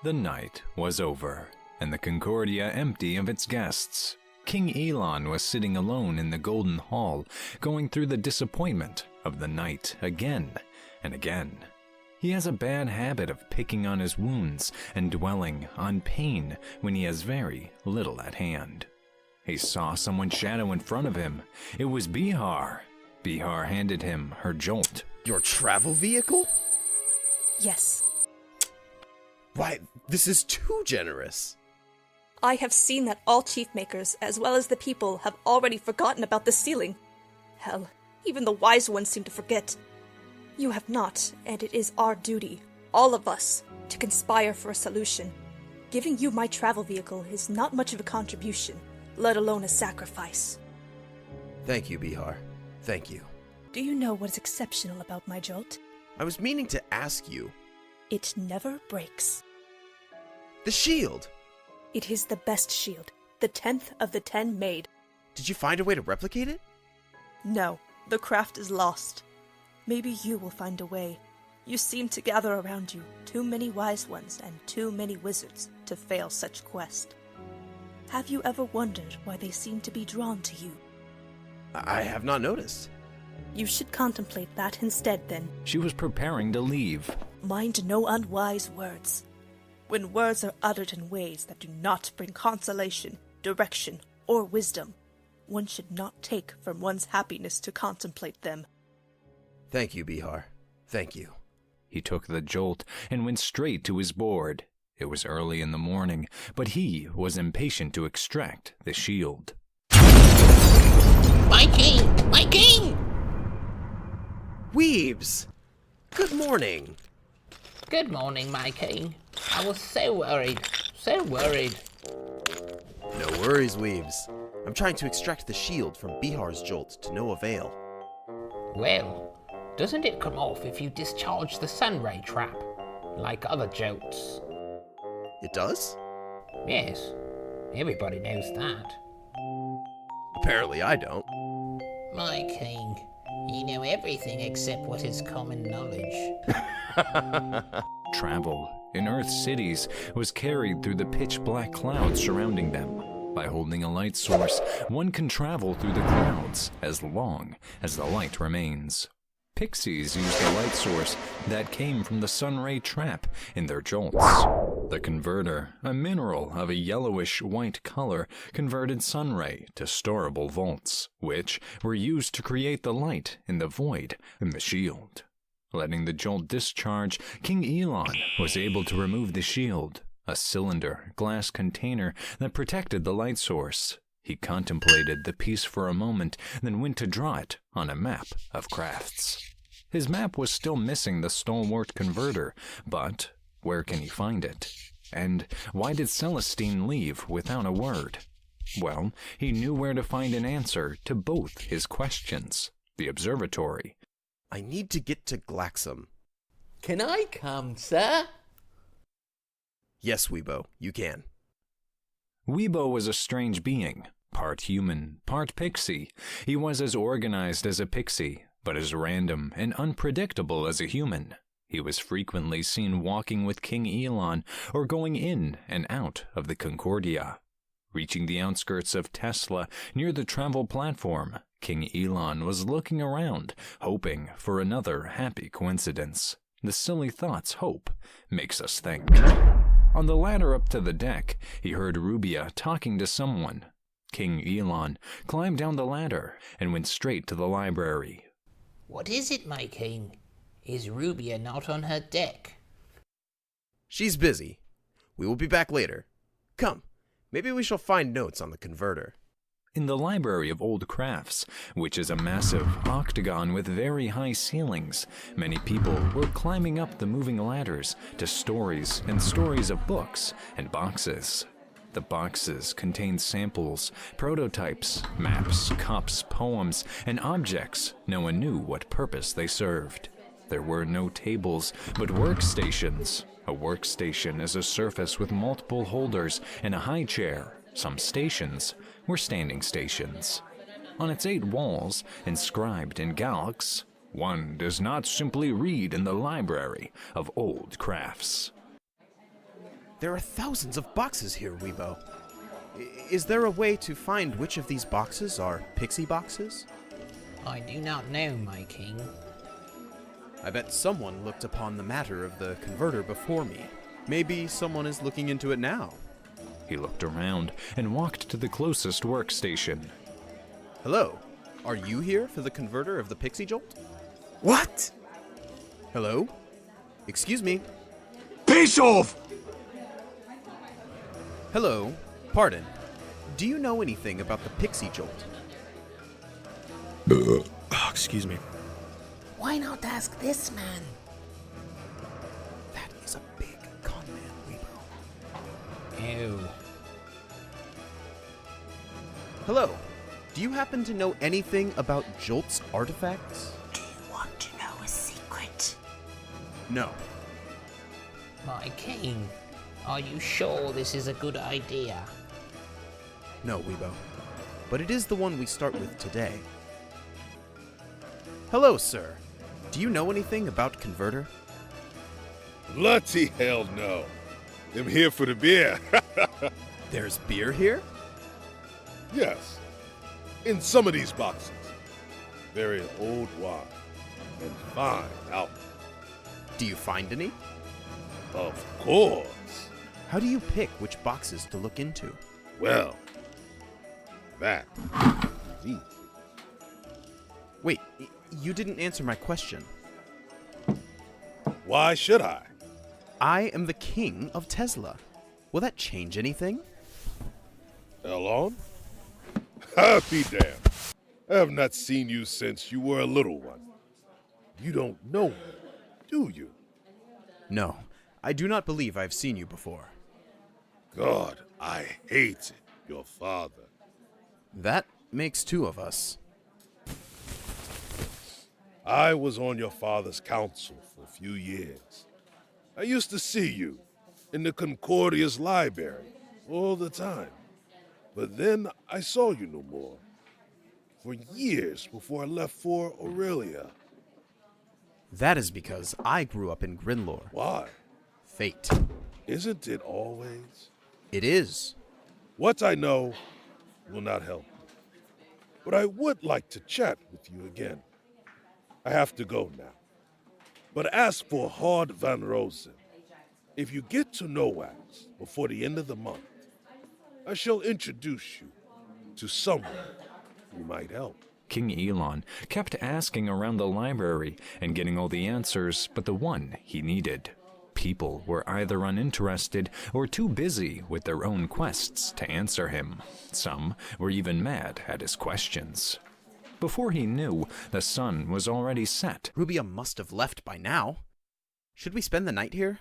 The night was over, and the Concordia empty of its guests. King Elon was sitting alone in the Golden Hall, going through the disappointment of the night again and again. He has a bad habit of picking on his wounds and dwelling on pain when he has very little at hand. He saw someone's shadow in front of him. It was Behar. Behar handed him her Jolt. Your travel vehicle? Yes. Why, this is too generous. I have seen that all chief makers, as well as the people, have already forgotten about the ceiling. Hell, even the wise ones seem to forget. You have not, and it is our duty, all of us, to conspire for a solution. Giving you my travel vehicle is not much of a contribution, let alone a sacrifice. Thank you, Behar. Thank you. Do you know what is exceptional about my Jolt? I was meaning to ask you. It never breaks. The shield! It is the best shield, the 10th of the 10 made. Did you find a way to replicate it? No, the craft is lost. Maybe you will find a way. You seem to gather around you too many wise ones and too many wizards to fail such quest. Have you ever wondered why they seem to be drawn to you? I have not noticed. You should contemplate that instead, then. She was preparing to leave. Mind no unwise words. When words are uttered in ways that do not bring consolation, direction, or wisdom, one should not take from one's happiness to contemplate them. Thank you, Behar. Thank you. He took the Jolt and went straight to his board. It was early in the morning, but he was impatient to extract the shield. My king! My king! Weebs! Good morning. Good morning, my king. I was so worried. So worried. No worries, Weebs. I'm trying to extract the shield from Behar's Jolt to no avail. Well, doesn't it come off if you discharge the sunray trap, like other Jolts? It does? Yes, everybody knows that. Apparently I don't. My king, you know everything except what is common knowledge. Travel in Earth's cities was carried through the pitch-black clouds surrounding them. By holding a light source, one can travel through the clouds as long as the light remains. Pixies used a light source that came from the sunray trap in their Jolts. The converter, a mineral of a yellowish-white color, converted sunray to storable volts, which were used to create the light in the void in the shield. Letting the Jolt discharge, King Elon was able to remove the shield, a cylinder glass container that protected the light source. He contemplated the piece for a moment, then went to draw it on a map of crafts. His map was still missing the stalwart converter, but where can he find it? And why did Celestine leave without a word? Well, he knew where to find an answer to both his questions. The observatory. I need to get to Glaxum. Can I come, sir? Yes, Weebo, you can. Weebo was a strange being, part human, part pixie. He was as organized as a pixie, but as random and unpredictable as a human. He was frequently seen walking with King Elon or going in and out of the Concordia. Reaching the outskirts of Tesla near the travel platform, King Elon was looking around, hoping for another happy coincidence. The silly thought's hope makes us think. On the ladder up to the deck, he heard Rubia talking to someone. King Elon climbed down the ladder and went straight to the library. What is it, my king? Is Rubia not on her deck? She's busy. We will be back later. Come, maybe we shall find notes on the converter. In the Library of Old Crafts, which is a massive octagon with very high ceilings, many people were climbing up the moving ladders to stories and stories of books and boxes. The boxes contained samples, prototypes, maps, cups, poems, and objects no one knew what purpose they served. There were no tables, but workstations. A workstation is a surface with multiple holders and a high chair. Some stations were standing stations. On its 8 walls, inscribed in Galax, one does not simply read in the Library of Old Crafts. There are thousands of boxes here, Weibo. Is there a way to find which of these boxes are Pixie boxes? I do not know, my king. I bet someone looked upon the matter of the converter before me. Maybe someone is looking into it now. He looked around and walked to the closest workstation. Hello, are you here for the converter of the Pixie Jolt? What? Hello? Excuse me. Piss off! Hello, pardon. Do you know anything about the Pixie Jolt? Excuse me. Why not ask this man? That is a big con man, Weibo. Ew. Hello, do you happen to know anything about Jolt's artifacts? Do you want to know a secret? No. My king, are you sure this is a good idea? No, Weibo. But it is the one we start with today. Hello, sir. Do you know anything about converter? Bloody hell no. I'm here for the beer. There's beer here? Yes. In some of these boxes. Very old wine. And fine alcohol. Do you find any? Of course. How do you pick which boxes to look into? Well, that is easy. Wait, you didn't answer my question. Why should I? I am the king of Tesla. Will that change anything? Elon? I'll be damned. I have not seen you since you were a little one. You don't know me, do you? No, I do not believe I've seen you before. God, I hated your father. That makes two of us. I was on your father's council for a few years. I used to see you in the Concordia's library all the time. But then I saw you no more. For years before I left for Aurelia. That is because I grew up in Grinlore. Why? Fate. Isn't it always? It is. What I know will not help me. But I would like to chat with you again. I have to go now. But as for Hard Van Rosen, if you get to Noax before the end of the month, I shall introduce you to someone who might help. King Elon kept asking around the library and getting all the answers but the one he needed. People were either uninterested or too busy with their own quests to answer him. Some were even mad at his questions. Before he knew, the sun was already set. Rubia must have left by now. Should we spend the night here?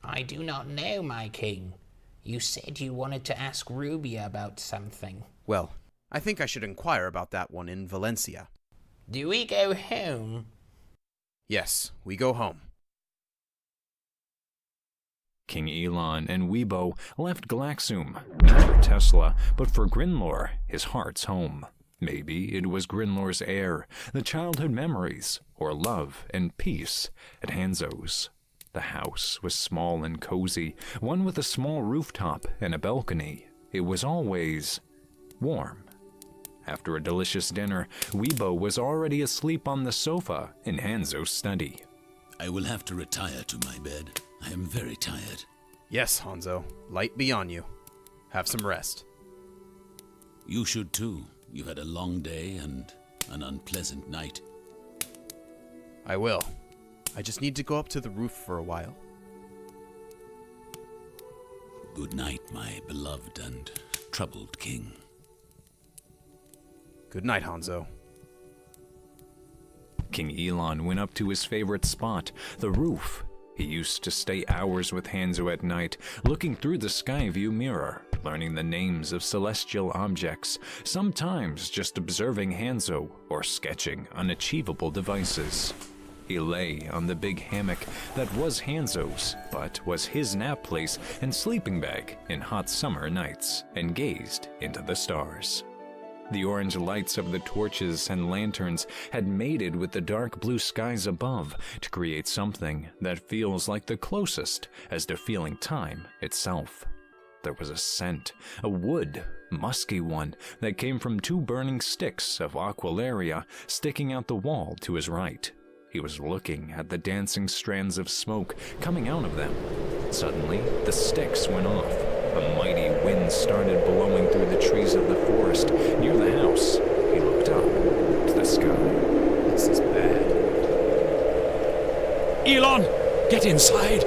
I do not know, my king. You said you wanted to ask Rubia about something. Well, I think I should inquire about that one in Valencia. Do we go home? Yes, we go home. King Elon and Weibo left Glaxum, not for Tesla, but for Grinlore, his heart's home. Maybe it was Grinlore's air, the childhood memories, or love and peace at Hanzo's. The house was small and cozy, one with a small rooftop and a balcony. It was always warm. After a delicious dinner, Weibo was already asleep on the sofa in Hanzo's study. I will have to retire to my bed. I am very tired. Yes, Hanzo. Light be on you. Have some rest. You should too. You had a long day and an unpleasant night. I will. I just need to go up to the roof for a while. Good night, my beloved and troubled king. Good night, Hanzo. King Elon went up to his favorite spot, the roof. He used to stay hours with Hanzo at night, looking through the sky view mirror, learning the names of celestial objects, sometimes just observing Hanzo or sketching unachievable devices. He lay on the big hammock that was Hanzo's, but was his nap place and sleeping bag in hot summer nights, and gazed into the stars. The orange lights of the torches and lanterns had mated with the dark blue skies above to create something that feels like the closest as to feeling time itself. There was a scent, a wood, musky one, that came from 2 burning sticks of aqualaria sticking out the wall to his right. He was looking at the dancing strands of smoke coming out of them. Suddenly, the sticks went off. A mighty wind started blowing through the trees of the forest near the house. He looked up to the sky. This is bad. Elon, get inside.